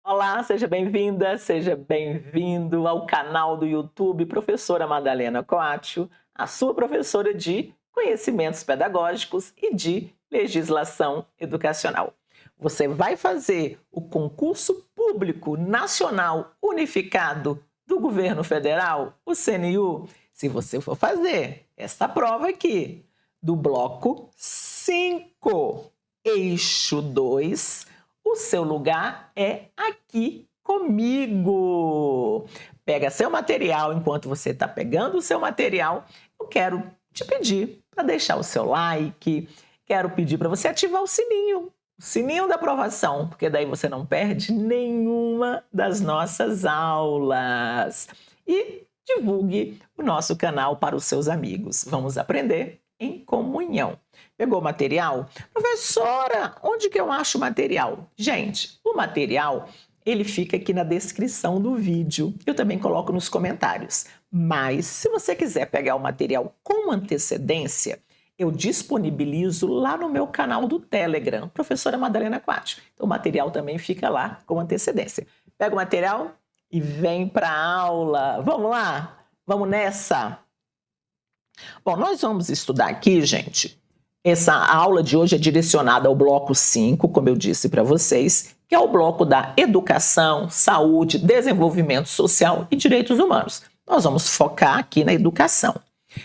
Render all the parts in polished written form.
Olá, seja bem-vinda, seja bem-vindo ao canal do YouTube Professora Madalena Coatio, a sua professora de Conhecimentos Pedagógicos e de Legislação Educacional. Você vai fazer o concurso público nacional unificado do governo federal, o CNU? Se você for fazer esta prova aqui, do bloco 5, eixo 2, o seu lugar é aqui comigo. Pega seu material. Enquanto você está pegando o seu material, eu quero te pedir para deixar o seu like, quero pedir para você ativar o sininho da aprovação, porque daí você não perde nenhuma das nossas aulas. E divulgue o nosso canal para os seus amigos. Vamos aprender em comunhão. Pegou o material? Professora, onde que eu acho o material? Gente, o material, ele fica aqui na descrição do vídeo. Eu também coloco nos comentários. Mas, se você quiser pegar o material com antecedência, eu disponibilizo lá no meu canal do Telegram, Professora Madalena Coatio. Então, o material também fica lá com antecedência. Pega o material e vem para a aula. Vamos lá? Vamos nessa? Bom, nós vamos estudar aqui, gente. Essa aula de hoje é direcionada ao bloco 5, como eu disse para vocês, que é o bloco da educação, saúde, desenvolvimento social e direitos humanos. Nós vamos focar aqui na educação.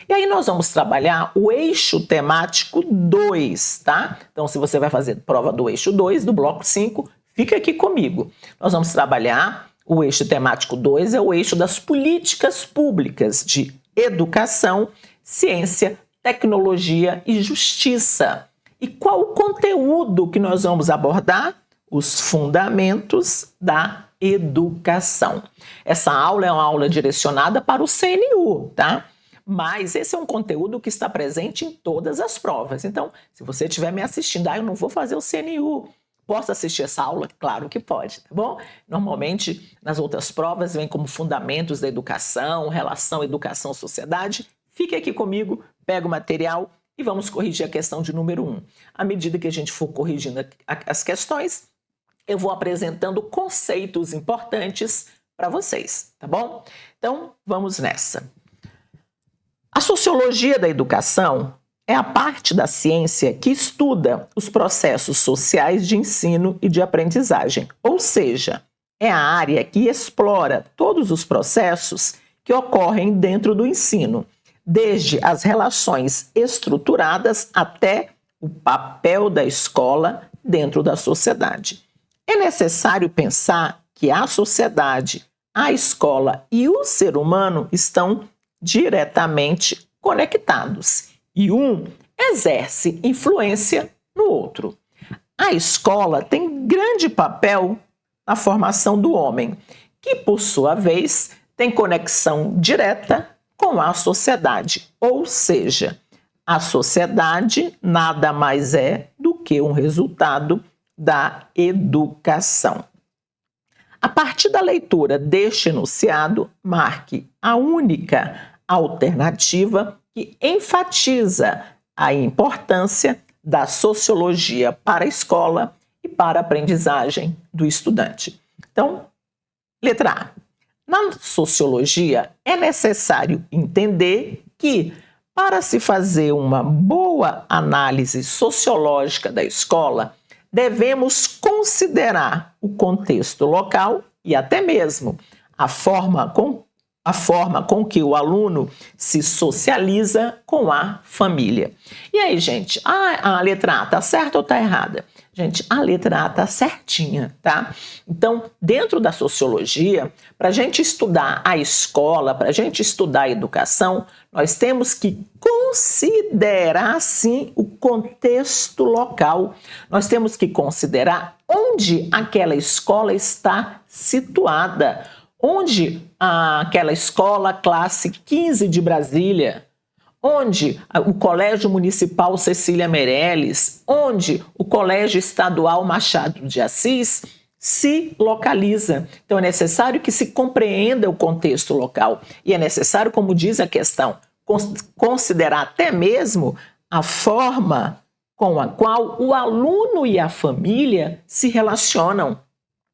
E aí nós vamos trabalhar o eixo temático 2, tá? Então, se você vai fazer prova do eixo 2, do bloco 5, fica aqui comigo. Nós vamos trabalhar o eixo temático 2, é o eixo das políticas públicas de educação, ciência, tecnologia e justiça. E qual o conteúdo que nós vamos abordar? Os fundamentos da educação. Essa aula é uma aula direcionada para o CNU, tá? Mas esse é um conteúdo que está presente em todas as provas. Então, se você estiver me assistindo, eu não vou fazer o CNU. Posso assistir essa aula? Claro que pode, tá bom? Normalmente, nas outras provas, vem como fundamentos da educação, relação educação-sociedade. Fique aqui comigo, pega o material e vamos corrigir a questão de número 1. À medida que a gente for corrigindo as questões, eu vou apresentando conceitos importantes para vocês, tá bom? Então, vamos nessa. A sociologia da educação é a parte da ciência que estuda os processos sociais de ensino e de aprendizagem, ou seja, é a área que explora todos os processos que ocorrem dentro do ensino, desde as relações estruturadas até o papel da escola dentro da sociedade. É necessário pensar que a sociedade, a escola e o ser humano estão diretamente conectados e um exerce influência no outro. A escola tem grande papel na formação do homem, que, por sua vez, tem conexão direta com a sociedade, ou seja, a sociedade nada mais é do que um resultado da educação. A partir da leitura deste enunciado, marque a única alternativa que enfatiza a importância da sociologia para a escola e para a aprendizagem do estudante. Então, letra A. Na sociologia, é necessário entender que, para se fazer uma boa análise sociológica da escola, devemos considerar o contexto local e até mesmo a forma com que o aluno se socializa com a família. E aí, gente, a letra A está certa ou está errada? Gente, a letra A está certinha, tá? Então, dentro da sociologia, para a gente estudar a escola, para a gente estudar a educação, nós temos que considerar, sim, o contexto local. Nós temos que considerar onde aquela escola está situada, onde aquela escola classe 15 de Brasília, onde o Colégio Municipal Cecília Meirelles, onde o Colégio Estadual Machado de Assis se localiza. Então é necessário que se compreenda o contexto local e é necessário, como diz a questão, considerar até mesmo a forma com a qual o aluno e a família se relacionam.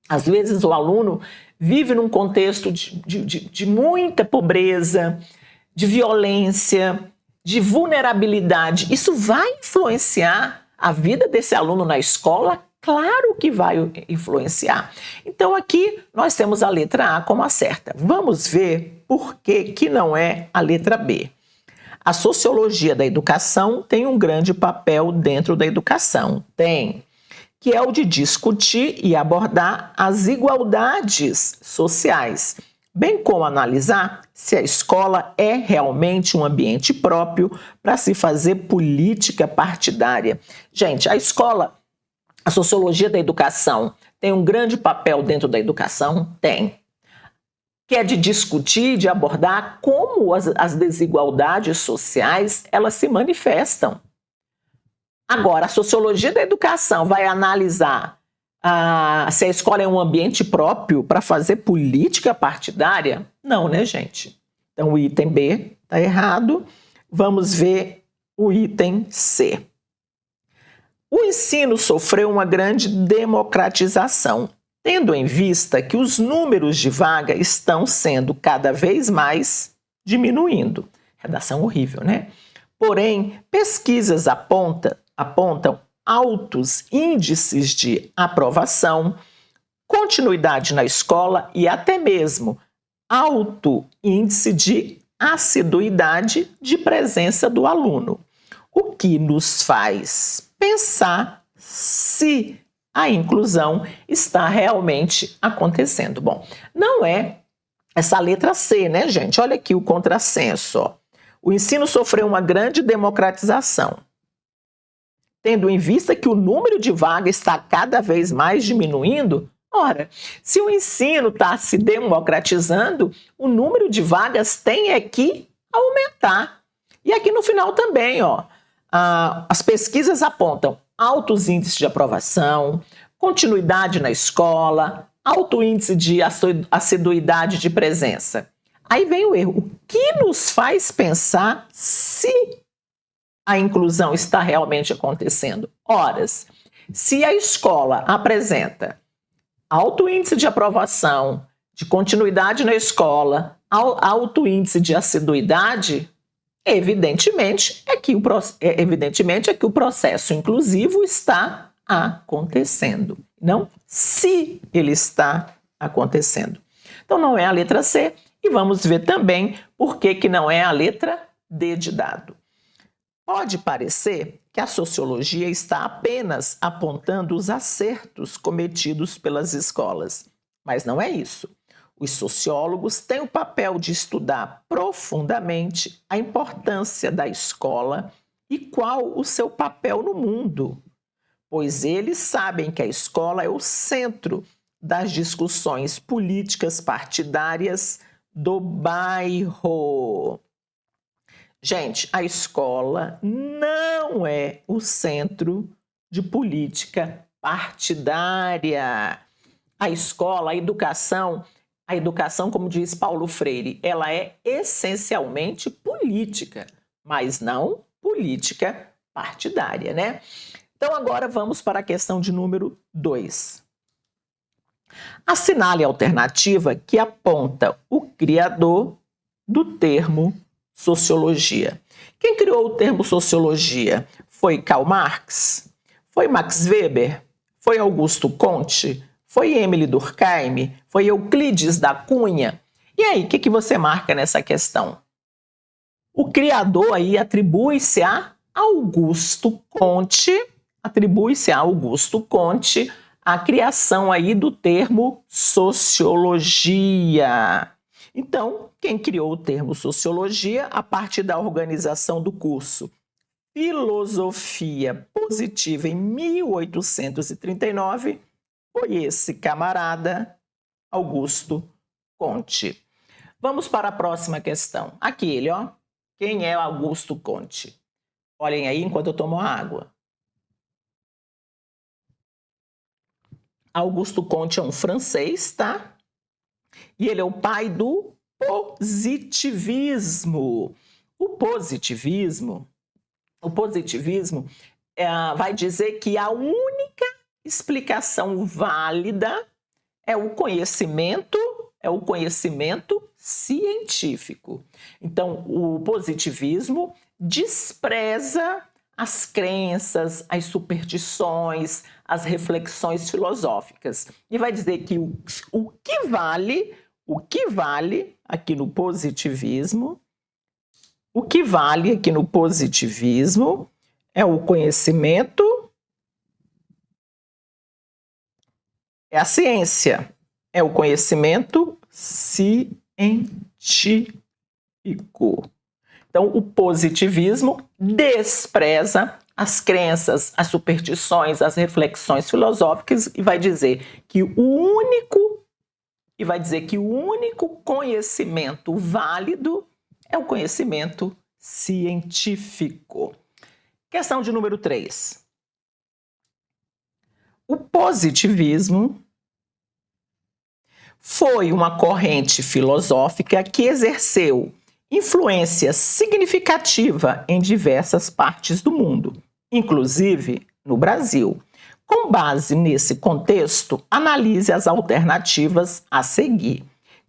Às vezes o aluno vive num contexto de muita pobreza, de violência, de vulnerabilidade. Isso vai influenciar a vida desse aluno na escola? Claro que vai influenciar. Então aqui nós temos a letra A como a certa. Vamos ver por que não é a letra B. A sociologia da educação tem um grande papel dentro da educação. Tem. Que é o de discutir e abordar as igualdades sociais, bem como analisar se a escola é realmente um ambiente próprio para se fazer política partidária. Gente, a escola, a sociologia da educação tem um grande papel dentro da educação? Tem. Que é de discutir, de abordar como as desigualdades sociais elas se manifestam. Agora, a sociologia da educação vai analisar se a escola é um ambiente próprio para fazer política partidária? Não, né, gente? Então, o item B está errado. Vamos ver o item C. O ensino sofreu uma grande democratização, tendo em vista que os números de vaga estão sendo cada vez mais diminuindo. Redação horrível, né? Porém, pesquisas apontam altos índices de aprovação, continuidade na escola e até mesmo alto índice de assiduidade de presença do aluno, o que nos faz pensar se a inclusão está realmente acontecendo. Bom, não é essa letra C, né, gente? Olha aqui o contrassenso, ó. O ensino sofreu uma grande democratização, tendo em vista que o número de vagas está cada vez mais diminuindo. Ora, se o ensino está se democratizando, o número de vagas tem que aumentar. E aqui no final também, ó, as pesquisas apontam altos índices de aprovação, continuidade na escola, alto índice de assiduidade de presença. Aí vem o erro. O que nos faz pensar se a inclusão está realmente acontecendo? Ora, se a escola apresenta alto índice de aprovação, de continuidade na escola, alto índice de assiduidade, evidentemente é que o processo inclusivo está acontecendo, não se ele está acontecendo. Então não é a letra C, e vamos ver também por que não é a letra D de dado. Pode parecer que a sociologia está apenas apontando os acertos cometidos pelas escolas, mas não é isso. Os sociólogos têm o papel de estudar profundamente a importância da escola e qual o seu papel no mundo, pois eles sabem que a escola é o centro das discussões políticas partidárias do bairro. Gente, a escola não é o centro de política partidária. A escola, a educação, como diz Paulo Freire, ela é essencialmente política, mas não política partidária, né? Então agora vamos para a questão de número 2. Assinale a alternativa que aponta o criador do termo sociologia. Quem criou o termo sociologia? Foi Karl Marx? Foi Max Weber? Foi Augusto Comte? Foi Emile Durkheim? Foi Euclides da Cunha? E aí, o que você marca nessa questão? O criador aí atribui-se a Augusto Comte, a criação aí do termo sociologia. Então, quem criou o termo sociologia a partir da organização do curso Filosofia Positiva em 1839 foi esse camarada Augusto Comte. Vamos para a próxima questão. Aqui ele, ó. Quem é Augusto Comte? Olhem aí enquanto eu tomo água. Augusto Comte é um francês, tá? E ele é o pai do positivismo. O positivismo vai dizer que a única explicação válida é o conhecimento científico. Então, o positivismo despreza as crenças, as superstições, as reflexões filosóficas. E vai dizer que o que vale aqui no positivismo, é o conhecimento, é a ciência, é o conhecimento científico. Então, o positivismo despreza as crenças, as superstições, as reflexões filosóficas e vai dizer que o único conhecimento válido é o conhecimento científico. Questão de número 3. O positivismo foi uma corrente filosófica que exerceu influência significativa em diversas partes do mundo, inclusive no Brasil. Com base nesse contexto, analise as alternativas a seguir.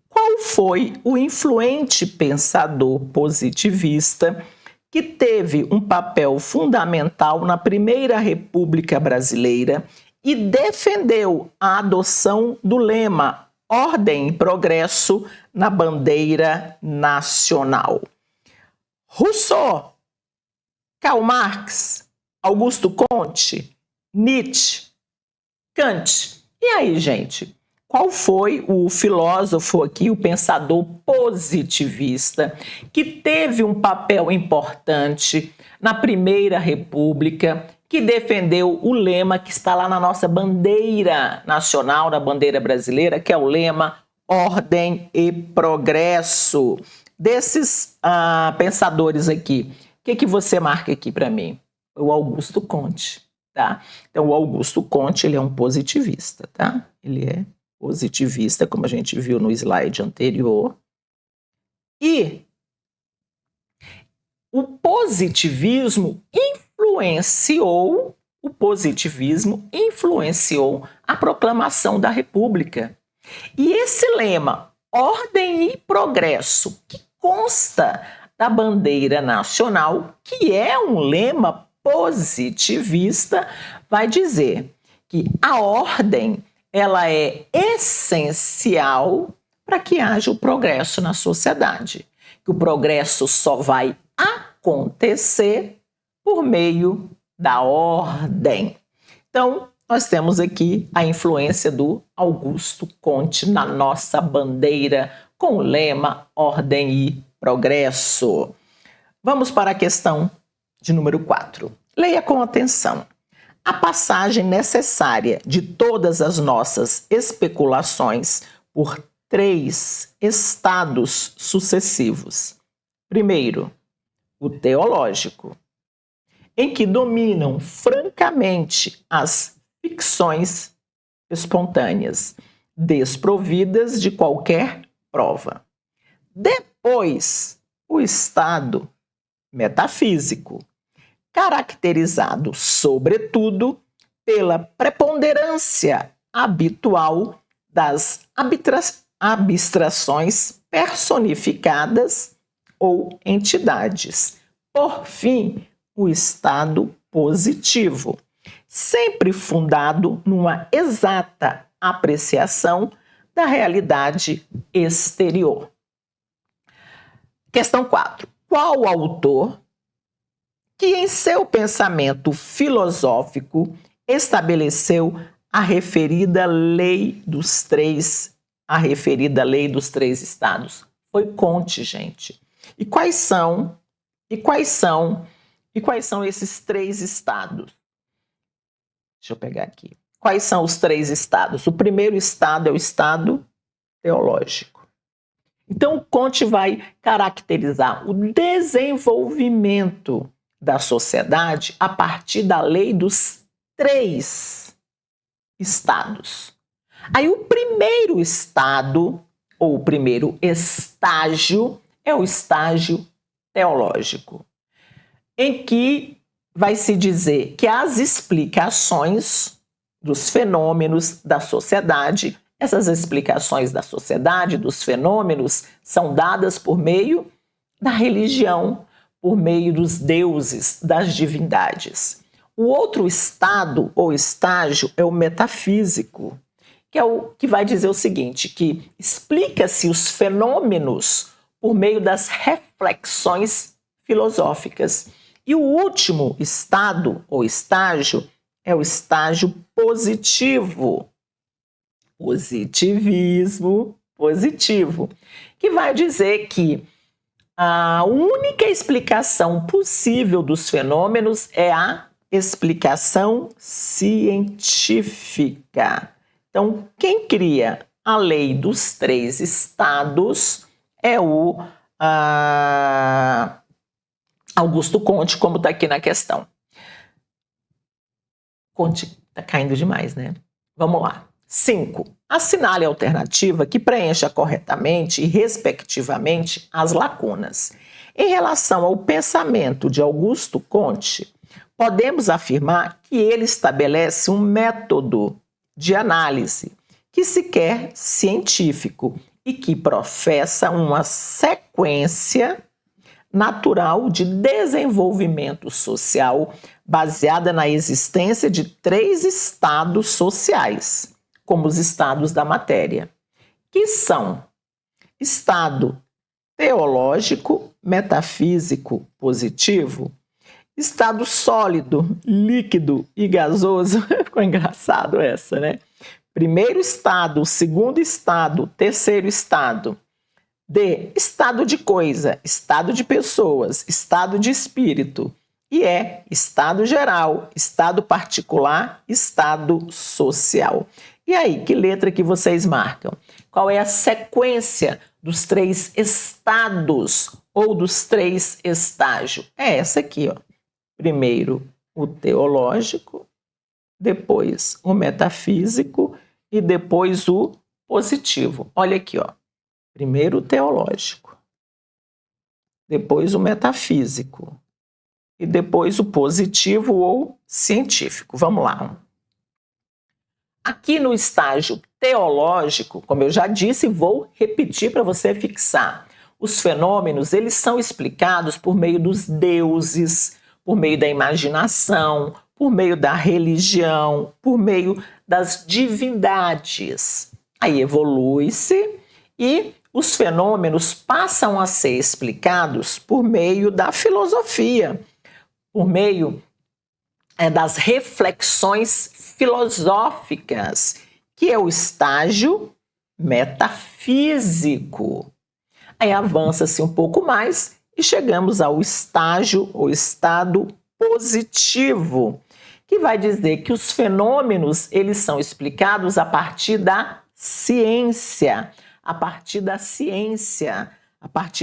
Qual foi o influente pensador positivista que teve um papel fundamental na Primeira República Brasileira e defendeu a adoção do lema Ordem e Progresso na bandeira nacional? Rousseau, Karl Marx, Augusto Comte, Nietzsche, Kant. E aí, gente? Qual foi o filósofo aqui, o pensador positivista, que teve um papel importante na Primeira República, que defendeu o lema que está lá na nossa bandeira nacional, na bandeira brasileira, que é o lema Ordem e Progresso? Desses pensadores aqui, o que você marca aqui para mim? O Augusto Comte, tá? Então, o Augusto Comte, ele é um positivista, tá? Ele é positivista, como a gente viu no slide anterior. E o positivismo influenciou a proclamação da República. E esse lema, Ordem e Progresso, que consta da bandeira nacional, que é um lema positivista, vai dizer que a ordem ela é essencial para que haja o progresso na sociedade. Que o progresso só vai acontecer por meio da ordem. Então, nós temos aqui a influência do Augusto Comte na nossa bandeira com o lema Ordem e Progresso. Vamos para a questão de número 4. Leia com atenção. A passagem necessária de todas as nossas especulações por 3 estados sucessivos. Primeiro, o teológico, em que dominam francamente as ficções espontâneas, desprovidas de qualquer prova. Depois, o estado metafísico, caracterizado, sobretudo, pela preponderância habitual das abstrações personificadas ou entidades. Por fim, o estado positivo, sempre fundado numa exata apreciação da realidade exterior. Questão 4. Qual autor que em seu pensamento filosófico estabeleceu a referida lei dos 3 estados? Foi Comte, gente. E quais são esses 3 estados? Deixa eu pegar aqui. Quais são os 3 estados? O primeiro estado é o estado teológico. Então, Comte vai caracterizar o desenvolvimento da sociedade a partir da lei dos 3 estados. Aí o primeiro estado, ou o primeiro estágio, é o estágio teológico, em que vai se dizer que as explicações dos fenômenos da sociedade, Essas explicações da sociedade, dos fenômenos, são dadas por meio da religião, por meio dos deuses, das divindades. O outro estado ou estágio é o metafísico, que é o que vai dizer o seguinte, que explica-se os fenômenos por meio das reflexões filosóficas. E o último estado ou estágio é o estágio positivo. Positivismo positivo, que vai dizer que a única explicação possível dos fenômenos é a explicação científica. Então, quem cria a lei dos 3 estados é o Augusto Comte, como está aqui na questão. Comte está caindo demais, né? Vamos lá. 5. Assinale a alternativa que preencha corretamente e respectivamente as lacunas. Em relação ao pensamento de Augusto Comte, podemos afirmar que ele estabelece um método de análise que se quer científico e que professa uma sequência natural de desenvolvimento social baseada na existência de 3 estados sociais, como os estados da matéria, que são estado teológico, metafísico, positivo, estado sólido, líquido e gasoso. Ficou engraçado essa, né? Primeiro estado, segundo estado, terceiro estado. D, estado de coisa, estado de pessoas, estado de espírito. E estado geral, estado particular, estado social. E aí, que letra que vocês marcam? Qual é a sequência dos 3 estados ou dos 3 estágios? É essa aqui, ó. Primeiro o teológico, depois o metafísico e depois o positivo. Olha aqui, ó. Primeiro o teológico, depois o metafísico e depois o positivo ou científico. Vamos lá. Aqui no estágio teológico, como eu já disse, vou repetir para você fixar. Os fenômenos, eles são explicados por meio dos deuses, por meio da imaginação, por meio da religião, por meio das divindades. Aí evolui-se e os fenômenos passam a ser explicados por meio da filosofia, por meio das reflexões filosóficas, que é o estágio metafísico. Aí avança-se um pouco mais e chegamos ao estágio ou estado positivo, que vai dizer que os fenômenos eles são explicados a partir da ciência, a partir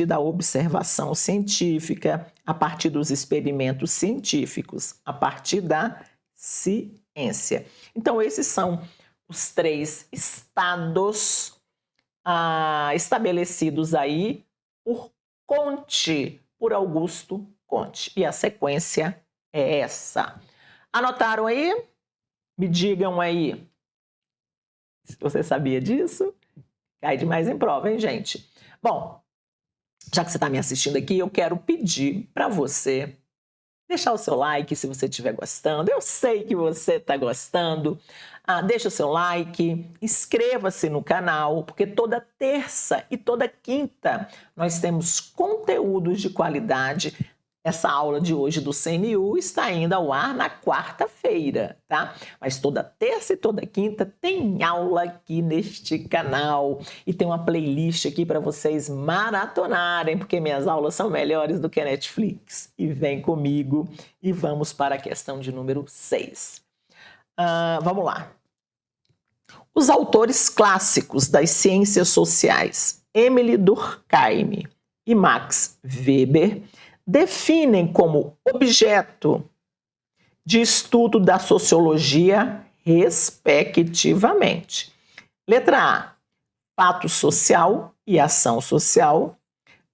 da observação científica, a partir dos experimentos científicos, a partir da ciência. Então, esses são os 3 estados estabelecidos aí por Comte, por Augusto Comte. E a sequência é essa. Anotaram aí? Me digam aí se você sabia disso. Cai demais em prova, hein, gente? Bom, já que você está me assistindo aqui, eu quero pedir para você deixar o seu like se você estiver gostando. Eu sei que você está gostando. Deixa o seu like, inscreva-se no canal, porque toda terça e toda quinta nós temos conteúdos de qualidade. Essa aula de hoje do CNU está indo ao ar na quarta-feira, tá? Mas toda terça e toda quinta tem aula aqui neste canal. E tem uma playlist aqui para vocês maratonarem, porque minhas aulas são melhores do que a Netflix. E vem comigo e vamos para a questão de número 6. Vamos lá. Os autores clássicos das ciências sociais, Émile Durkheim e Max Weber, definem como objeto de estudo da sociologia, respectivamente. Letra A, fato social e ação social.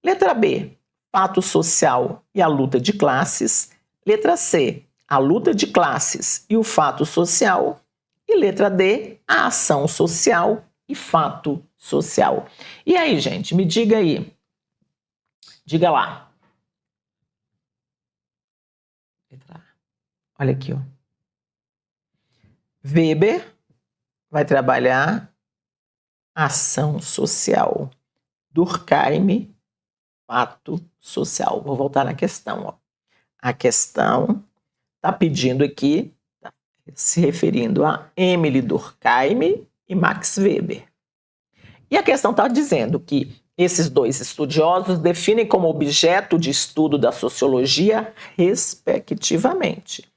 Letra B, fato social e a luta de classes. Letra C, a luta de classes e o fato social. E letra D, a ação social e fato social. E aí, gente, me diga aí. Diga lá. Olha aqui, ó. Weber vai trabalhar ação social. Durkheim, fato social. Vou voltar na questão, ó. A questão está pedindo aqui, tá se referindo a Emile Durkheim e Max Weber. E a questão está dizendo que esses dois estudiosos definem como objeto de estudo da sociologia, respectivamente,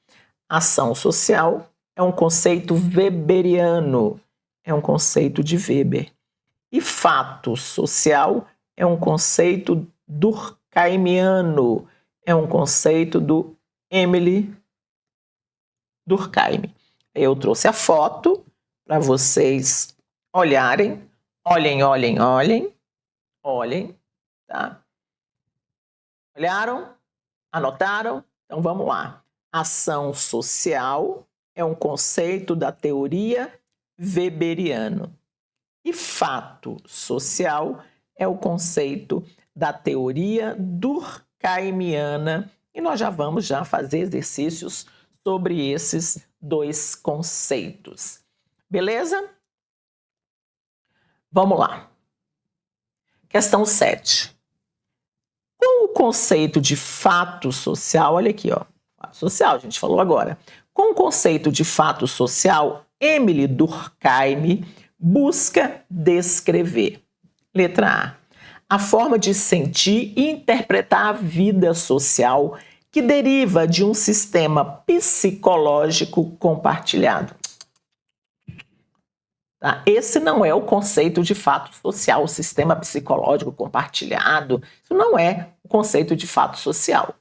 ação social é um conceito weberiano, é um conceito de Weber, e fato social é um conceito durkheimiano, é um conceito do Emile Durkheim. Eu trouxe a foto para vocês olharem. Olhem, olhem, olhem. Olhem, tá? Olharam? Anotaram? Então vamos lá. Ação social é um conceito da teoria weberiano. E fato social é o conceito da teoria durkheimiana. E nós já vamos fazer exercícios sobre esses dois conceitos. Beleza? Vamos lá. Questão 7. Com o conceito de fato social, olha aqui, ó. Fato social, a gente falou agora. Com o conceito de fato social, Emile Durkheim busca descrever. Letra A. A forma de sentir e interpretar a vida social que deriva de um sistema psicológico compartilhado. Tá? Esse não é o conceito de fato social, o sistema psicológico compartilhado. Isso não é o conceito de fato social.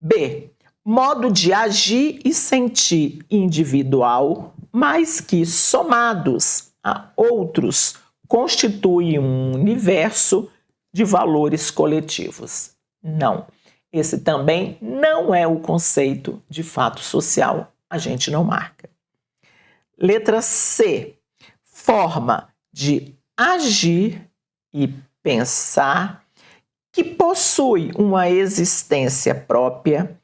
B. Modo de agir e sentir individual, mas que, somados a outros, constituem um universo de valores coletivos. Não. Esse também não é o conceito de fato social. A gente não marca. Letra C. Forma de agir e pensar que possui uma existência própria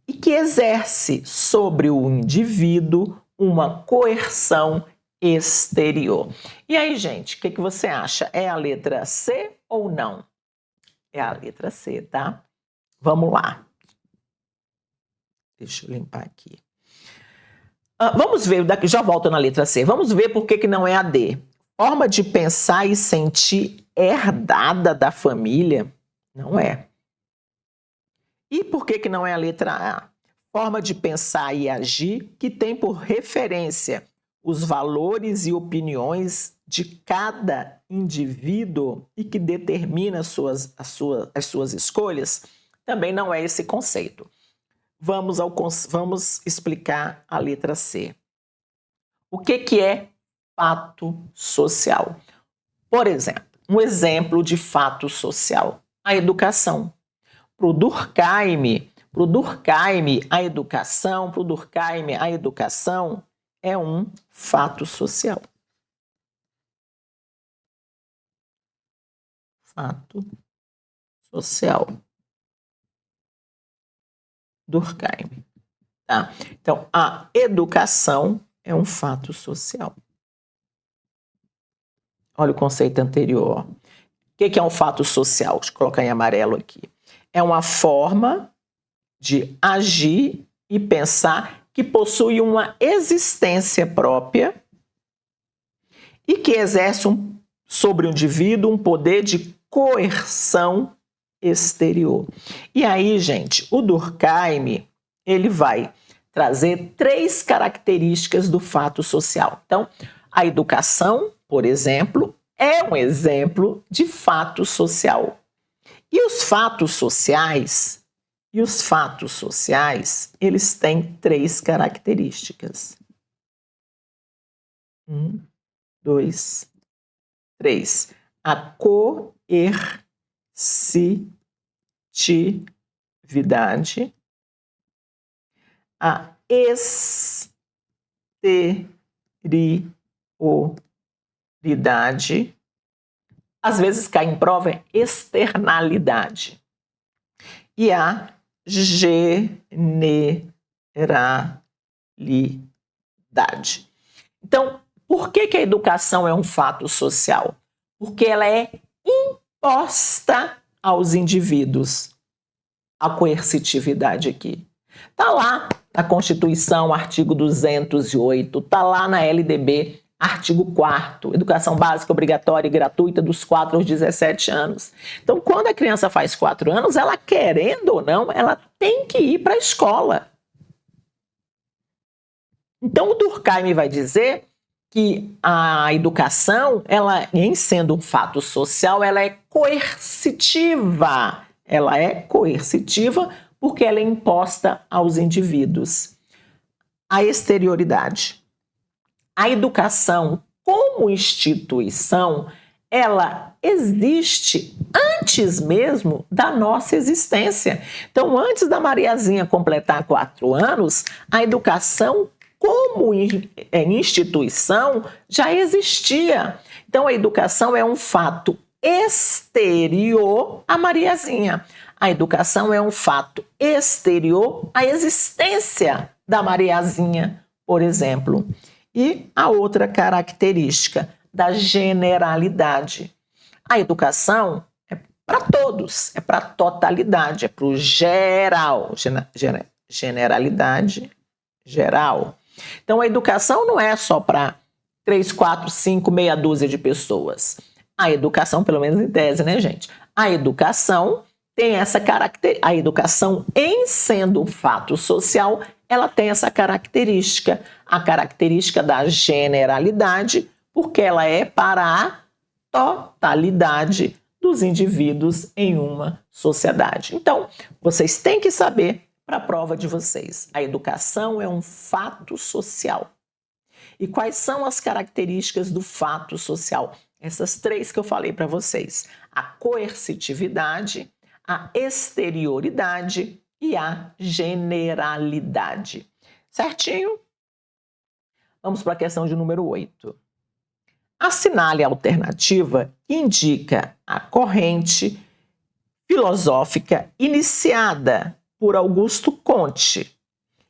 e que exerce sobre o indivíduo uma coerção exterior. E aí, gente, o que você acha? É a letra C ou não? É a letra C, tá? Vamos lá. Deixa eu limpar aqui. Vamos ver, já volto na letra C. Vamos ver por que não é a D. Forma de pensar e sentir herdada da família? Não é. E por que não é a letra A? Forma de pensar e agir que tem por referência os valores e opiniões de cada indivíduo e que determina as suas escolhas? Também não é esse conceito. Vamos explicar a letra C. O que é fato social? Por exemplo, um exemplo de fato social, a educação. Para o Durkheim, a educação é um fato social. Fato social. Durkheim. Tá? Então, a educação é um fato social. Olha o conceito anterior. O que é um fato social? Deixa eu colocar em amarelo aqui. É uma forma de agir e pensar que possui uma existência própria e que exerce sobre o indivíduo um poder de coerção exterior. E aí, gente, o Durkheim, ele vai trazer 3 características do fato social. Então, a educação, por exemplo, é um exemplo de fato social. E os fatos sociais, eles têm 3 características. 1, 2, 3. A coercitividade, a exteriorização às vezes cai em prova, é externalidade. E a generalidade. Então, por que a educação é um fato social? Porque ela é imposta aos indivíduos. A coercitividade aqui. Está lá na Constituição, artigo 208, está lá na LDB, artigo 4º, educação básica obrigatória e gratuita dos 4 aos 17 anos. Então, quando a criança faz 4 anos, ela querendo ou não, ela tem que ir para a escola. Então, o Durkheim vai dizer que a educação, ela, em sendo um fato social, ela é coercitiva. Ela é coercitiva porque ela é imposta aos indivíduos. A exterioridade. A educação, como instituição, ela existe antes mesmo da nossa existência. Então, antes da Mariazinha completar 4 anos, a educação como instituição já existia. Então, a educação é um fato exterior à Mariazinha. A educação é um fato exterior à existência da Mariazinha, por exemplo. E a outra característica da generalidade. A educação é para todos, é para a totalidade, é para o geral. Generalidade geral. Então, a educação não é só para 3, 4, 5, meia dúzia de pessoas. A educação, pelo menos em tese, né, gente? A educação tem essa característica. A educação, em sendo um fato social, ela tem essa característica. A característica da generalidade, porque ela é para a totalidade dos indivíduos em uma sociedade. Então, vocês têm que saber para a prova de vocês. A educação é um fato social. E quais são as características do fato social? Essas 3 que eu falei para vocês. A coercitividade, a exterioridade e a generalidade. Certinho? Vamos para a questão de número 8. Assinale a alternativa que indica a corrente filosófica iniciada por Augusto Comte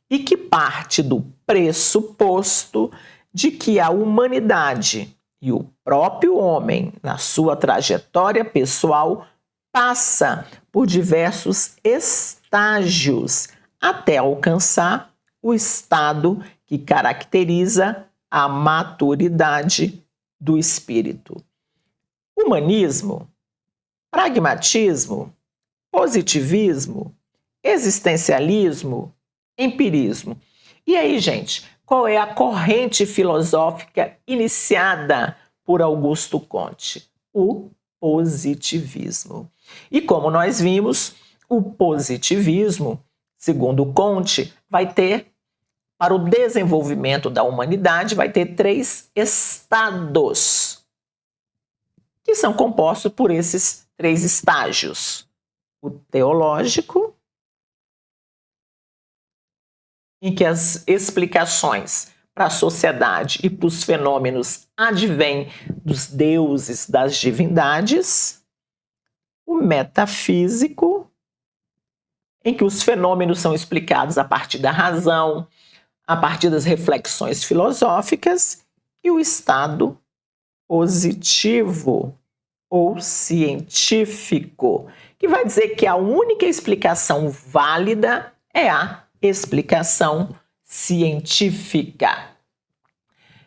e que parte do pressuposto de que a humanidade e o próprio homem, na sua trajetória pessoal, passa por diversos estágios até alcançar o estado que caracteriza a maturidade do espírito. Humanismo, pragmatismo, positivismo, existencialismo, empirismo. E aí, gente, qual é a corrente filosófica iniciada por Augusto Comte? O positivismo. E como nós vimos, o positivismo, segundo Comte, vai ter, para o desenvolvimento da humanidade, vai ter 3 estados, que são compostos por esses 3 estágios. O teológico, em que as explicações para a sociedade e para os fenômenos advêm dos deuses, das divindades. O metafísico, em que os fenômenos são explicados a partir da razão, a partir das reflexões filosóficas. E o estado positivo ou científico, que vai dizer que a única explicação válida é a explicação científica.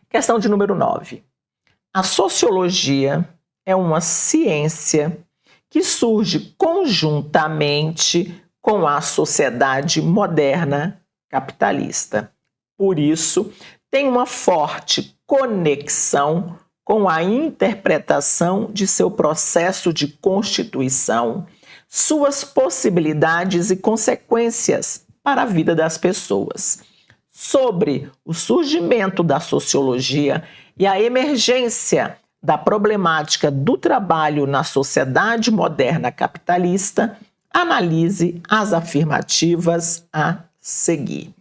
Questão de número 9. A sociologia é uma ciência que surge conjuntamente com a sociedade moderna capitalista. Por isso, tem uma forte conexão com a interpretação de seu processo de constituição, suas possibilidades e consequências para a vida das pessoas. Sobre o surgimento da sociologia e a emergência da problemática do trabalho na sociedade moderna capitalista, analise as afirmativas a seguir.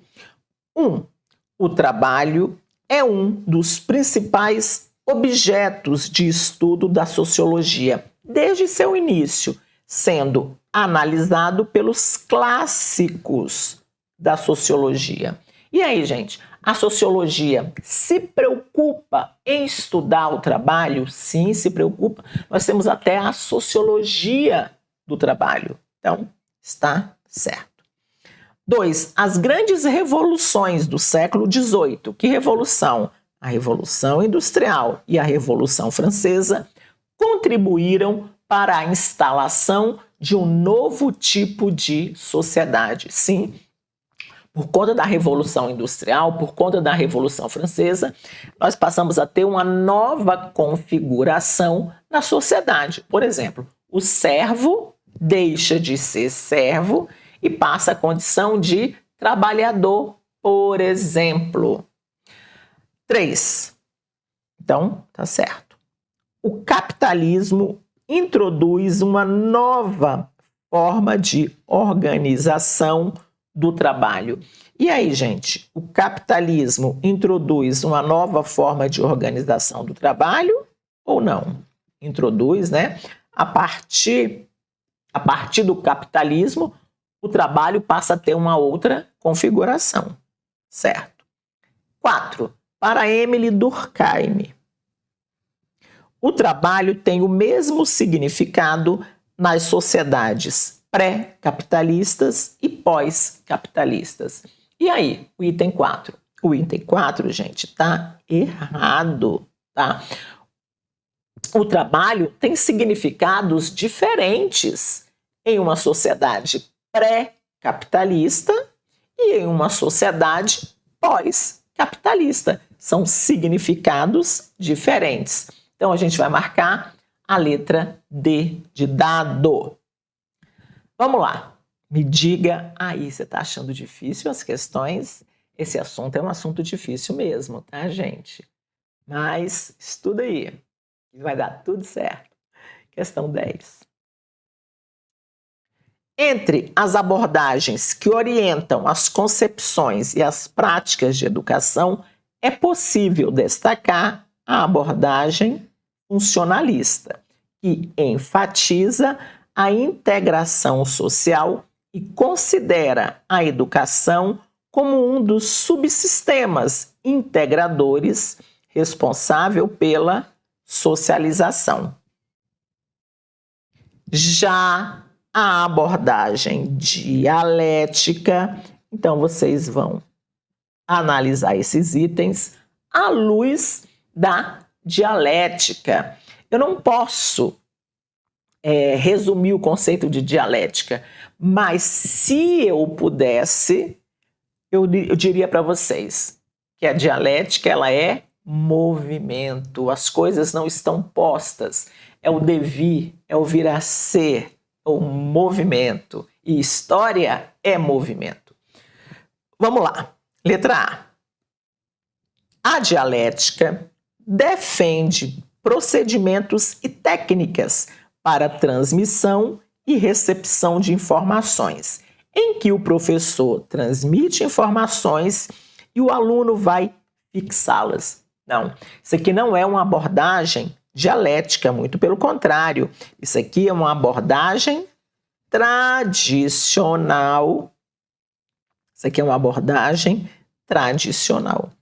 1. O trabalho é um dos principais objetos de estudo da sociologia, desde seu início, sendo analisado pelos clássicos da sociologia. E aí, gente, a sociologia se preocupa em estudar o trabalho? Sim, se preocupa. Nós temos até a sociologia do trabalho. Então, está certo. 2. As grandes revoluções do século XVIII. Que revolução? A Revolução Industrial e a Revolução Francesa contribuíram para a instalação de um novo tipo de sociedade. Sim, por conta da Revolução Industrial, por conta da Revolução Francesa, nós passamos a ter uma nova configuração na sociedade. Por exemplo, o servo deixa de ser servo e passa a condição de trabalhador, por exemplo. 3. Então, tá certo. O capitalismo introduz uma nova forma de organização do trabalho. E aí, gente, o capitalismo introduz uma nova forma de organização do trabalho ou não? Introduz, né? A partir do capitalismo, o trabalho passa a ter uma outra configuração, certo? 4. Para Emily Durkheim, o trabalho tem o mesmo significado nas sociedades pré-capitalistas e pós-capitalistas. E aí, o item 4? O item 4, gente, tá errado, tá? O trabalho tem significados diferentes em uma sociedade pré-capitalista e em uma sociedade pós-capitalista. São significados diferentes. Então, a gente vai marcar a letra D de dado. Vamos lá. Me diga aí, você está achando difícil as questões? Esse assunto é um assunto difícil mesmo, tá, gente? Mas estuda aí, vai dar tudo certo. Questão 10. Entre as abordagens que orientam as concepções e as práticas de educação, é possível destacar a abordagem funcionalista, que enfatiza a integração social e considera a educação como um dos subsistemas integradores responsável pela socialização. Já a abordagem dialética, então vocês vão analisar esses itens à luz da dialética. Eu não posso resumir o conceito de dialética, mas se eu pudesse, eu diria para vocês que a dialética ela é movimento, as coisas não estão postas, é o devir, é o vir a ser, é o movimento, e história é movimento. Vamos lá, letra A. A dialética defende procedimentos e técnicas para transmissão e recepção de informações, em que o professor transmite informações e o aluno vai fixá-las. Não, isso aqui não é uma abordagem dialética, muito pelo contrário. Isso aqui é uma abordagem tradicional. Isso aqui é uma abordagem tradicional.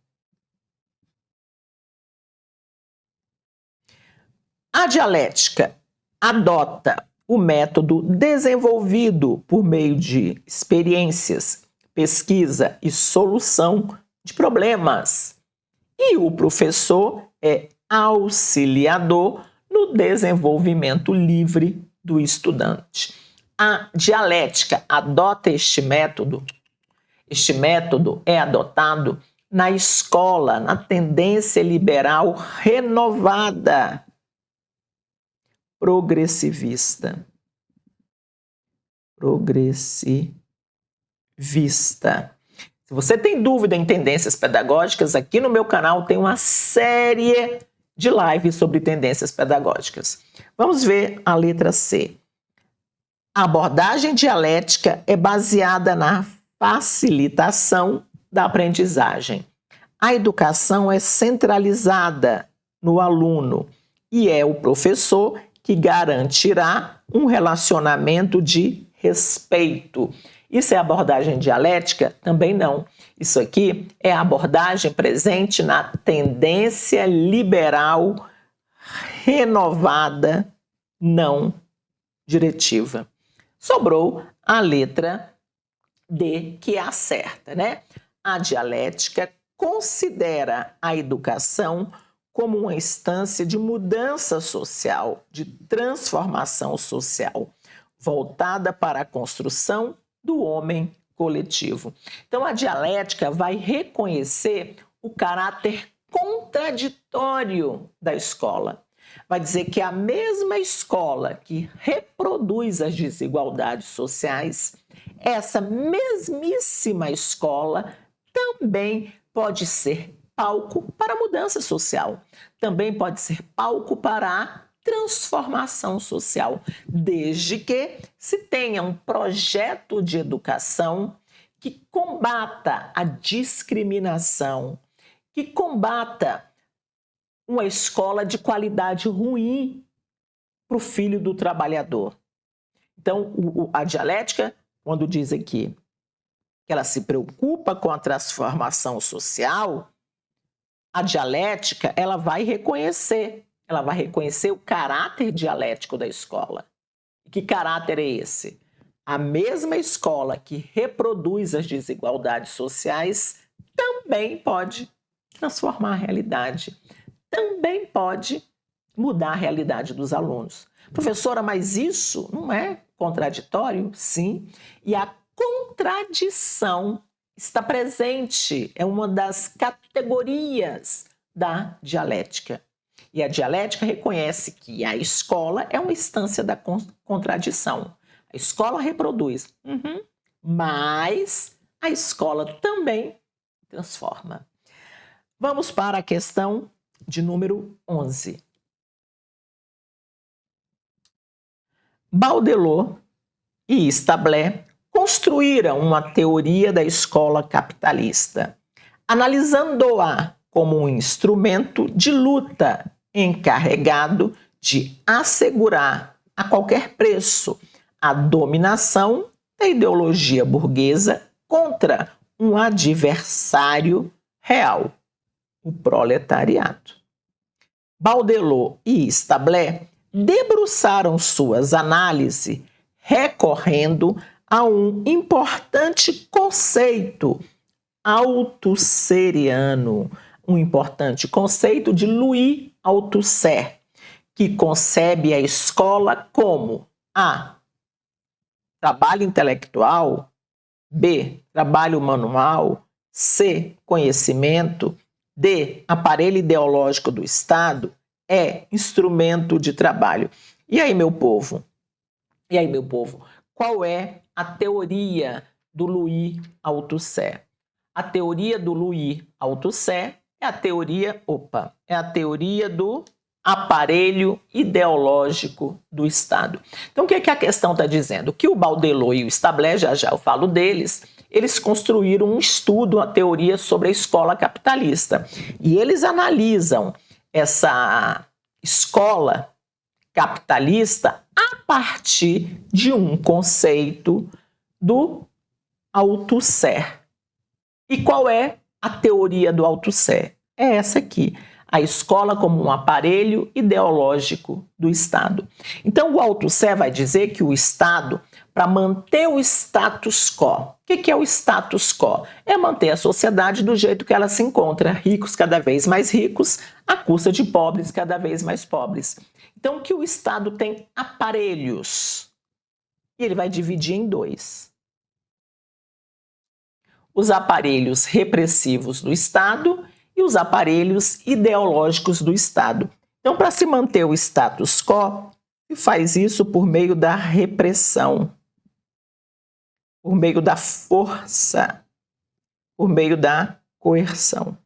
A dialética adota o método desenvolvido por meio de experiências, pesquisa e solução de problemas. E o professor é auxiliador no desenvolvimento livre do estudante. A dialética adota este método. Este método é adotado na escola, na tendência liberal renovada, progressivista. Se você tem dúvida em tendências pedagógicas, aqui no meu canal tem uma série de lives sobre tendências pedagógicas. Vamos ver a letra C. A abordagem dialética é baseada na facilitação da aprendizagem. A educação é centralizada no aluno e é o professor que garantirá um relacionamento de respeito. Isso é abordagem dialética? Também não. Isso aqui é a abordagem presente na tendência liberal renovada não diretiva. Sobrou a letra D, que é a certa, né? A dialética considera a educação como uma instância de mudança social, de transformação social, voltada para a construção do homem coletivo. Então, a dialética vai reconhecer o caráter contraditório da escola. Vai dizer que a mesma escola que reproduz as desigualdades sociais, essa mesmíssima escola também pode ser palco para a mudança social, também pode ser palco para a transformação social, desde que se tenha um projeto de educação que combata a discriminação, que combata uma escola de qualidade ruim para o filho do trabalhador. Então, a dialética, quando diz aqui que ela se preocupa com a transformação social, a dialética ela vai reconhecer o caráter dialético da escola. E que caráter é esse? A mesma escola que reproduz as desigualdades sociais também pode transformar a realidade, também pode mudar a realidade dos alunos. Professora, mas isso não é contraditório? Sim, e a contradição está presente, é uma das categorias da dialética. E a dialética reconhece que a escola é uma instância da contradição. A escola reproduz, mas a escola também transforma. Vamos para a questão de número 11. Baudelot e Stabler construíram uma teoria da escola capitalista, analisando-a como um instrumento de luta encarregado de assegurar a qualquer preço a dominação da ideologia burguesa contra um adversário real, o proletariado. Baudelot e Stabler debruçaram suas análises recorrendo a um importante conceito althusserriano, um importante conceito de Louis Althusser, que concebe a escola como A. trabalho intelectual, B. trabalho manual, C. conhecimento, D. aparelho ideológico do Estado, E. instrumento de trabalho. E aí, meu povo? Qual é a teoria do Louis Althusser? A teoria do Louis Althusser é a teoria do aparelho ideológico do Estado. Então, o que é que a questão está dizendo? Que o Baudelot e o Stabler, já eu falo deles, eles construíram um estudo, uma teoria sobre a escola capitalista. E eles analisam essa escola capitalista a partir de um conceito do Althusser. E qual é a teoria do Althusser? É essa aqui, a escola como um aparelho ideológico do Estado. Então, o Althusser vai dizer que o Estado, para manter o status quo, o que é o status quo? É manter a sociedade do jeito que ela se encontra, ricos cada vez mais ricos, à custa de pobres cada vez mais pobres. Então, que o Estado tem aparelhos, e ele vai dividir em dois. Os aparelhos repressivos do Estado e os aparelhos ideológicos do Estado. Então, para se manter o status quo, se faz isso por meio da repressão, por meio da força, por meio da coerção.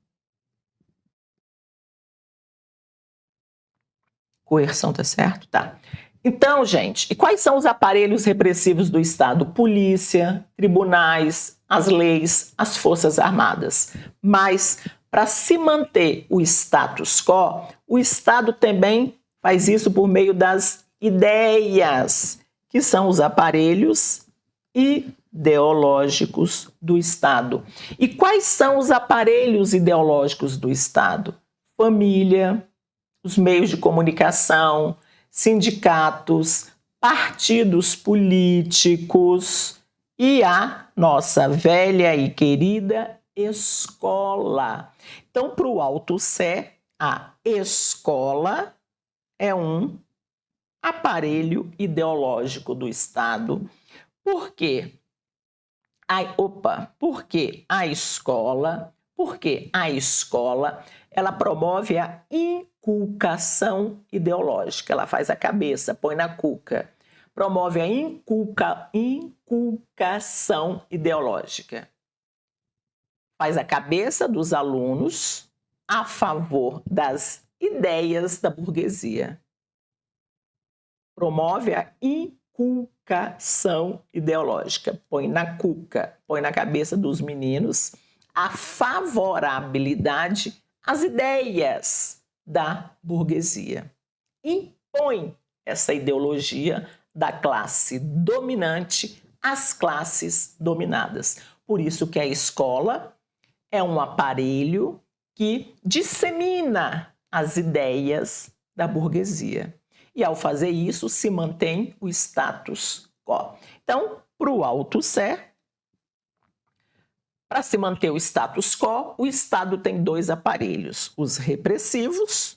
Coerção, tá certo? Tá. Então, gente, e quais são os aparelhos repressivos do Estado? Polícia, tribunais, as leis, as forças armadas. Mas, para se manter o status quo, o Estado também faz isso por meio das ideias, que são os aparelhos ideológicos do Estado. E quais são os aparelhos ideológicos do Estado? Família, os meios de comunicação, sindicatos, partidos políticos e a nossa velha e querida escola. Então, para o Alto Sé, a escola é um aparelho ideológico do Estado. Por quê? Porque a escola ela promove a inculcação ideológica. Ela faz a cabeça, põe na cuca. Promove a inculcação ideológica. Faz a cabeça dos alunos a favor das ideias da burguesia. Promove a inculcação ideológica. Põe na cuca, põe na cabeça dos meninos a favorabilidade às ideias da burguesia. Impõe essa ideologia da classe dominante às classes dominadas. Por isso que a escola é um aparelho que dissemina as ideias da burguesia. E ao fazer isso, se mantém o status quo. Então, para o Alto Sé, para se manter o status quo, o Estado tem dois aparelhos. Os repressivos,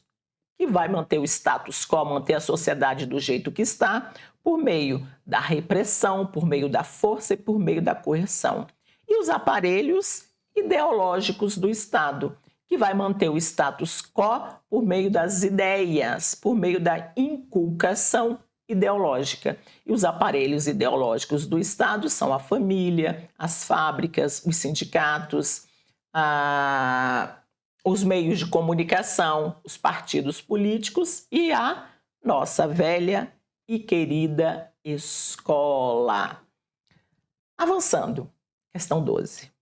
que vai manter o status quo, manter a sociedade do jeito que está, por meio da repressão, por meio da força e por meio da coerção. E os aparelhos ideológicos do Estado, que vai manter o status quo por meio das ideias, por meio da inculcação ideológica. E os aparelhos ideológicos do Estado são a família, as fábricas, os sindicatos, os meios de comunicação, os partidos políticos e a nossa velha e querida escola. Avançando, questão 12.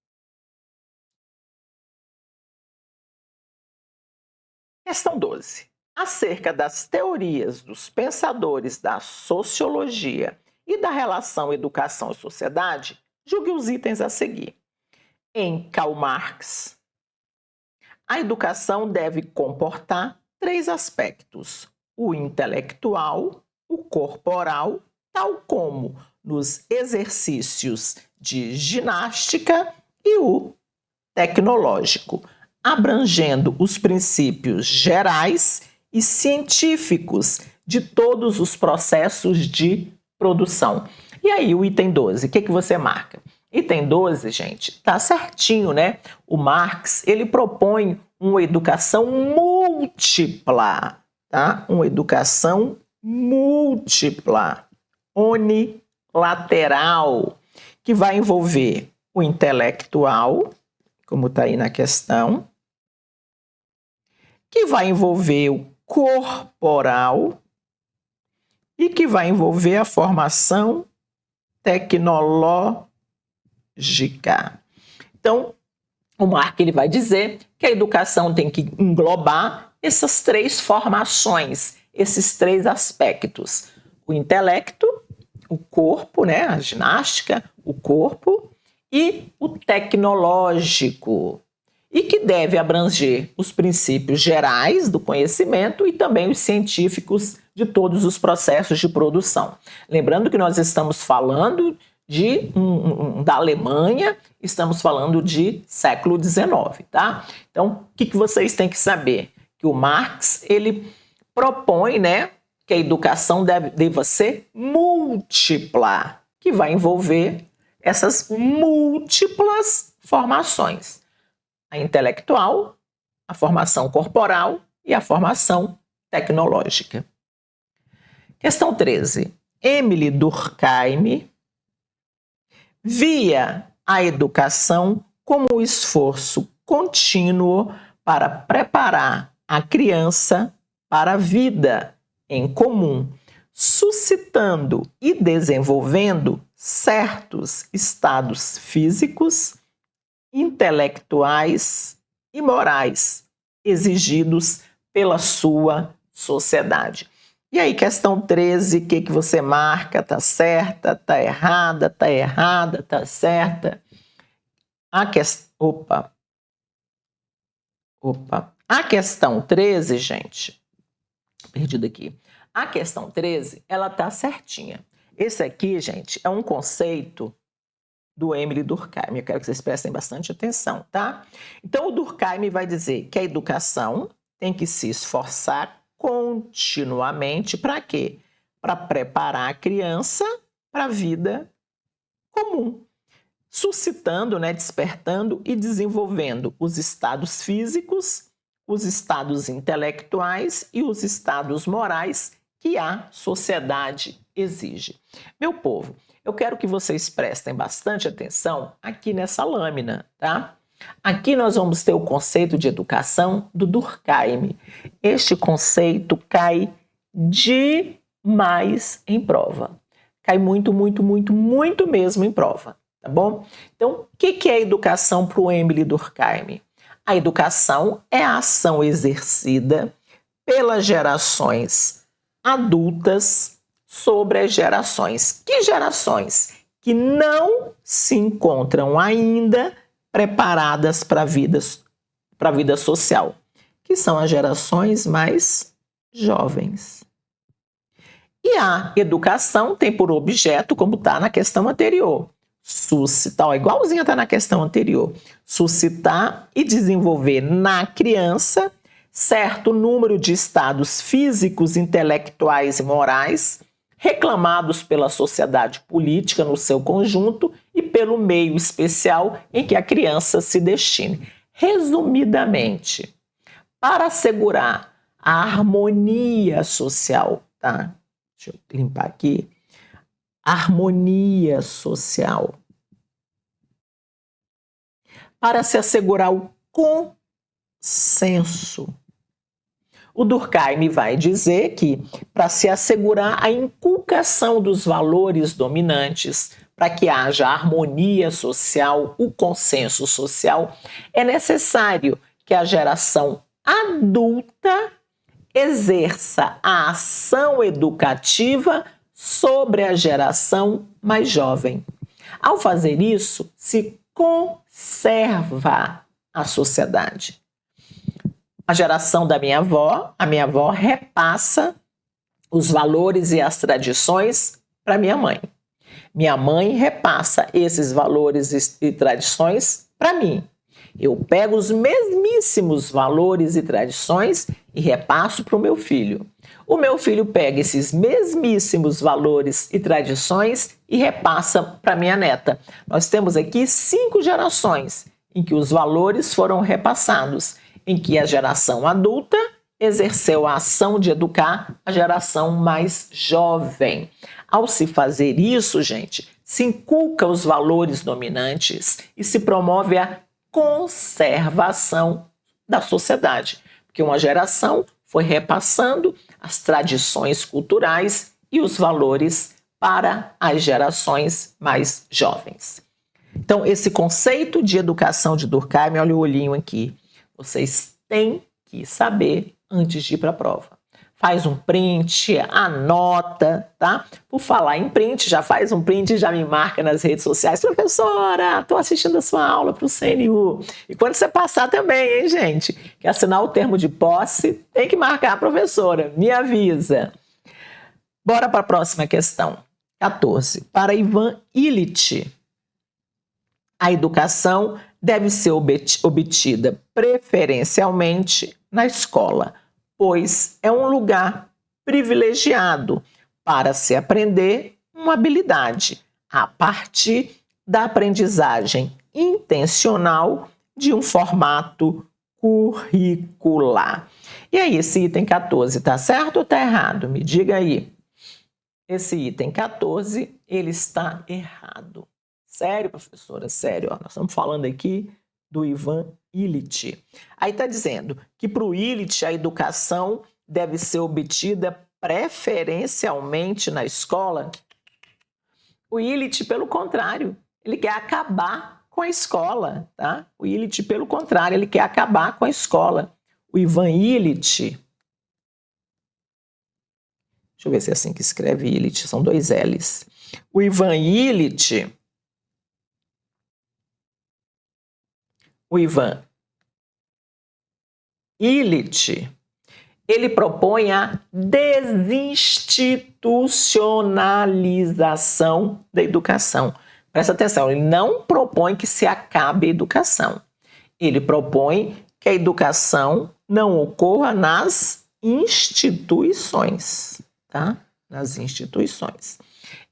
Questão 12. Acerca das teorias dos pensadores da sociologia e da relação educação e sociedade, julgue os itens a seguir. Em Karl Marx, a educação deve comportar 3 aspectos: o intelectual, o corporal, tal como nos exercícios de ginástica, e o tecnológico, abrangendo os princípios gerais e científicos de todos os processos de produção. E aí, o item 12, o que você marca? Item 12, gente, tá certinho, né? O Marx, ele propõe uma educação múltipla, tá? Uma educação múltipla, unilateral, que vai envolver o intelectual, como está aí na questão, que vai envolver o corporal e que vai envolver a formação tecnológica. Então, o Marx ele vai dizer que a educação tem que englobar essas 3 formações, esses 3 aspectos: o intelecto, o corpo, né, a ginástica, o corpo, e o tecnológico, e que deve abranger os princípios gerais do conhecimento e também os científicos de todos os processos de produção. Lembrando que nós estamos falando da Alemanha, estamos falando de século XIX, tá? Então, o que vocês têm que saber? Que o Marx, ele propõe, né, que a educação deva ser múltipla, que vai envolver essas múltiplas formações: a intelectual, a formação corporal e a formação tecnológica. Questão 13. Émile Durkheim via a educação como um esforço contínuo para preparar a criança para a vida em comum, suscitando e desenvolvendo certos estados físicos, intelectuais e morais exigidos pela sua sociedade. E aí, questão 13, o que você marca? Tá certa, tá errada, tá errada, tá certa? Opa. A questão 13, gente, perdido aqui. A questão 13, ela tá certinha. Esse aqui, gente, é um conceito do Emile Durkheim. Eu quero que vocês prestem bastante atenção, tá? Então, o Durkheim vai dizer que a educação tem que se esforçar continuamente para quê? Para preparar a criança para a vida comum, suscitando, despertando e desenvolvendo os estados físicos, os estados intelectuais e os estados morais que a sociedade exige. Meu povo, eu quero que vocês prestem bastante atenção aqui nessa lâmina, tá? Aqui nós vamos ter o conceito de educação do Durkheim. Este conceito cai demais em prova. Cai muito, muito, muito, muito mesmo em prova, tá bom? Então, o que é educação para o Emile Durkheim? A educação é a ação exercida pelas gerações adultas sobre as gerações. Que gerações? Que não se encontram ainda preparadas para a vida social, que são as gerações mais jovens. E a educação tem por objeto, como está na questão anterior, suscitar, igualzinho está na questão anterior, suscitar e desenvolver na criança certo número de estados físicos, intelectuais e morais reclamados pela sociedade política no seu conjunto e pelo meio especial em que a criança se destine. Resumidamente, para assegurar a harmonia social, tá? Deixa eu limpar aqui. Harmonia social. Para se assegurar o consenso. O Durkheim vai dizer que, para se assegurar a inculcação dos valores dominantes, para que haja harmonia social, o consenso social, é necessário que a geração adulta exerça a ação educativa sobre a geração mais jovem. Ao fazer isso, se conserva a sociedade. A geração da minha avó, a minha avó repassa os valores e as tradições para minha mãe. Minha mãe repassa esses valores e tradições para mim. Eu pego os mesmíssimos valores e tradições e repasso para o meu filho. O meu filho pega esses mesmíssimos valores e tradições e repassa para minha neta. Nós temos aqui 5 gerações em que os valores foram repassados, em que a geração adulta exerceu a ação de educar a geração mais jovem. Ao se fazer isso, gente, se inculca os valores dominantes e se promove a conservação da sociedade, porque uma geração foi repassando as tradições culturais e os valores para as gerações mais jovens. Então, esse conceito de educação de Durkheim, olha o olhinho aqui, vocês têm que saber antes de ir para a prova. Faz um print, anota, tá? Por falar em print, já faz um print e já me marca nas redes sociais. Professora, estou assistindo a sua aula para o CNU. E quando você passar também, hein, gente? Que assinar o termo de posse, tem que marcar a professora. Me avisa. Bora para a próxima questão. 14. Para Ivan Illich, a educação deve ser obtida preferencialmente na escola, pois é um lugar privilegiado para se aprender uma habilidade a partir da aprendizagem intencional de um formato curricular. E aí, esse item 14 está certo ou está errado? Me diga aí. Esse item 14, ele está errado. Sério, professora? Sério. Nós estamos falando aqui do Ivan Illich. Aí está dizendo que para o Illich a educação deve ser obtida preferencialmente na escola. O Illich, pelo contrário, ele quer acabar com a escola, tá? O Illich, pelo contrário, ele quer acabar com a escola. O Ivan Illich, deixa eu ver se é assim que escreve Illich, são 2 L's. O Ivan Illich, ele propõe a desinstitucionalização da educação. Presta atenção, ele não propõe que se acabe a educação. Ele propõe que a educação não ocorra nas instituições, tá? Nas instituições.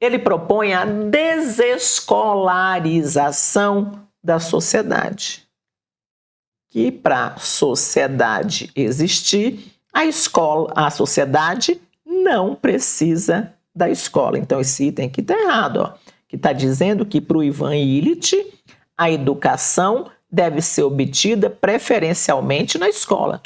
Ele propõe a desescolarização da sociedade. Que para a sociedade existir, a sociedade não precisa da escola. Então, esse item aqui está errado, ó, que está dizendo que para o Ivan Illich, a educação deve ser obtida preferencialmente na escola.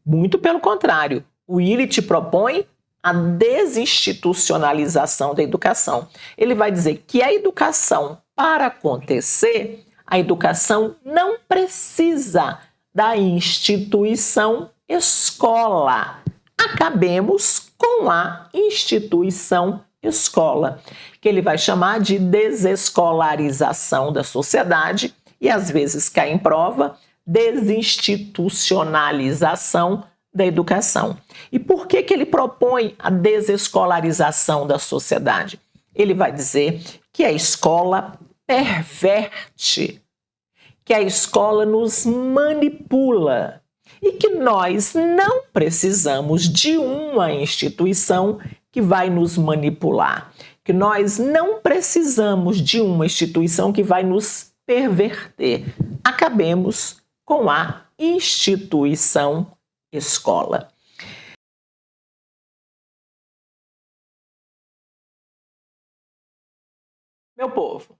Muito pelo contrário, o Illich propõe a desinstitucionalização da educação. Ele vai dizer que a educação, para acontecer, a educação não precisa da instituição escola. Acabemos com a instituição escola, que ele vai chamar de desescolarização da sociedade e, às vezes, cai em prova, desinstitucionalização da educação. E por que ele propõe a desescolarização da sociedade? Ele vai dizer que a escola perverte, que a escola nos manipula e que nós não precisamos de uma instituição que vai nos manipular, que nós não precisamos de uma instituição que vai nos perverter. Acabemos com a instituição escola. Meu povo,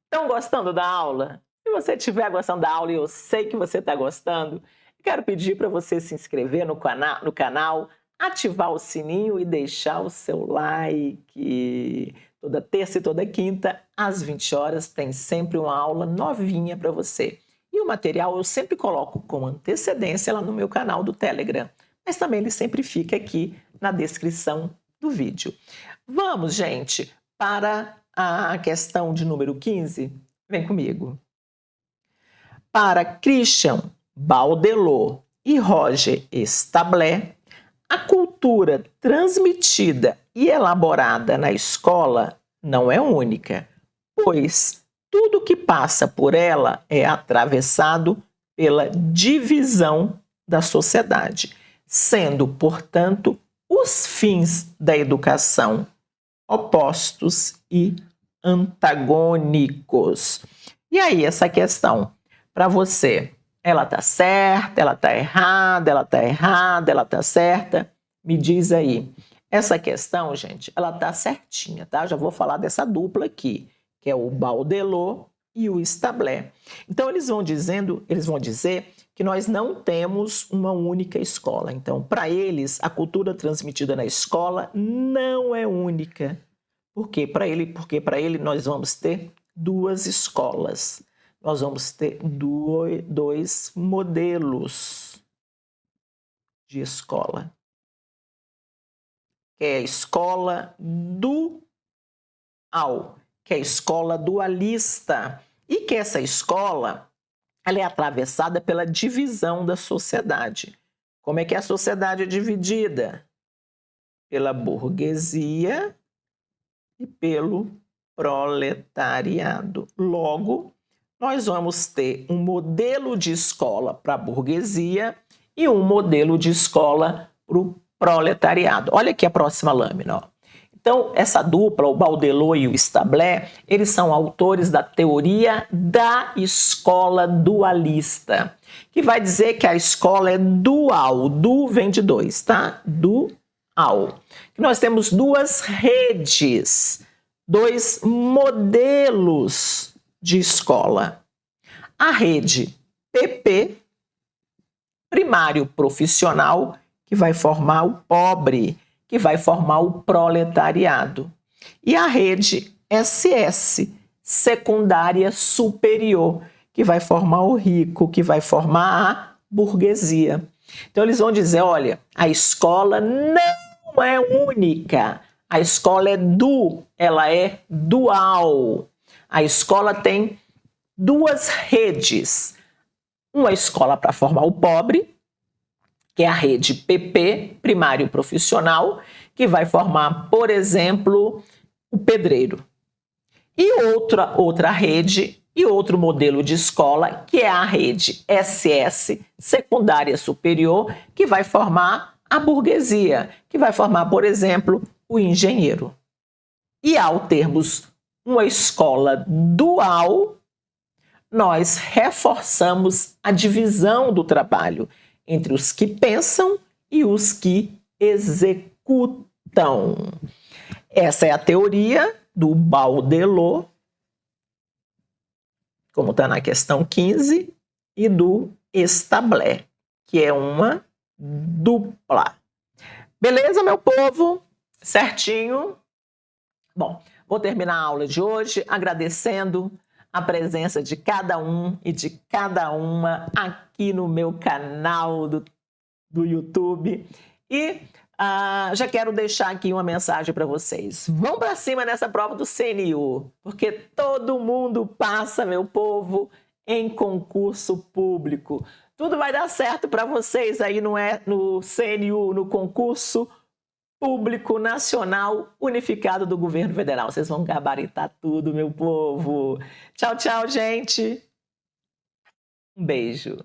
estão gostando da aula? Se você estiver gostando da aula, e eu sei que você está gostando, quero pedir para você se inscrever no canal, ativar o sininho e deixar o seu like. Toda terça e toda quinta, às 20 horas, tem sempre uma aula novinha para você. E o material eu sempre coloco com antecedência lá no meu canal do Telegram, mas também ele sempre fica aqui na descrição do vídeo. Vamos, gente, para a questão de número 15? Vem comigo. Para Christian Baudelot e Roger Stabler, a cultura transmitida e elaborada na escola não é única, pois tudo que passa por ela é atravessado pela divisão da sociedade, sendo, portanto, os fins da educação opostos e antagônicos. E aí, essa questão, para você, ela está certa, ela está errada, ela está errada, ela está certa? Me diz aí. Essa questão, gente, ela está certinha, tá? Já vou falar dessa dupla aqui, que é o Baudelot e o Stabler. Então, eles vão dizer que nós não temos uma única escola. Então, para eles, a cultura transmitida na escola não é única. Por quê? Porque para ele nós vamos ter 2 escolas. Nós vamos ter 2 modelos de escola. Que é a escola dual, que é a escola dualista. E que essa escola, ela é atravessada pela divisão da sociedade. Como é que a sociedade é dividida? Pela burguesia e pelo proletariado. Logo, nós vamos ter um modelo de escola para a burguesia e um modelo de escola para o proletariado. Olha aqui a próxima lâmina, ó. Então, essa dupla, o Baudelot e o Stabler, eles são autores da teoria da escola dualista, que vai dizer que a escola é dual. Du vem de 2, tá? Dual. Nós temos 2 redes, 2 modelos de escola. A rede PP, primário profissional, que vai formar o pobre, que vai formar o proletariado. E a rede SS, secundária superior, que vai formar o rico, que vai formar a burguesia. Então eles vão dizer, olha, a escola não é única, a escola ela é dual. A escola tem duas redes. Uma escola para formar o pobre, que é a rede PP, primário profissional, que vai formar, por exemplo, o pedreiro. E outra rede e outro modelo de escola, que é a rede SS, secundária superior, que vai formar a burguesia, que vai formar, por exemplo, o engenheiro. E ao termos uma escola dual, nós reforçamos a divisão do trabalho entre os que pensam e os que executam. Essa é a teoria do Baudelot, como está na questão 15, e do Establet, que é uma dupla. Beleza, meu povo? Certinho? Bom, vou terminar a aula de hoje agradecendo a presença de cada um e de cada uma aqui no meu canal do YouTube. E já quero deixar aqui uma mensagem para vocês. Vão para cima nessa prova do CNU, porque todo mundo passa, meu povo, em concurso público. Tudo vai dar certo para vocês aí no CNU, no concurso público nacional unificado do governo federal. Vocês vão gabaritar tudo, meu povo. Tchau, tchau, gente. Um beijo.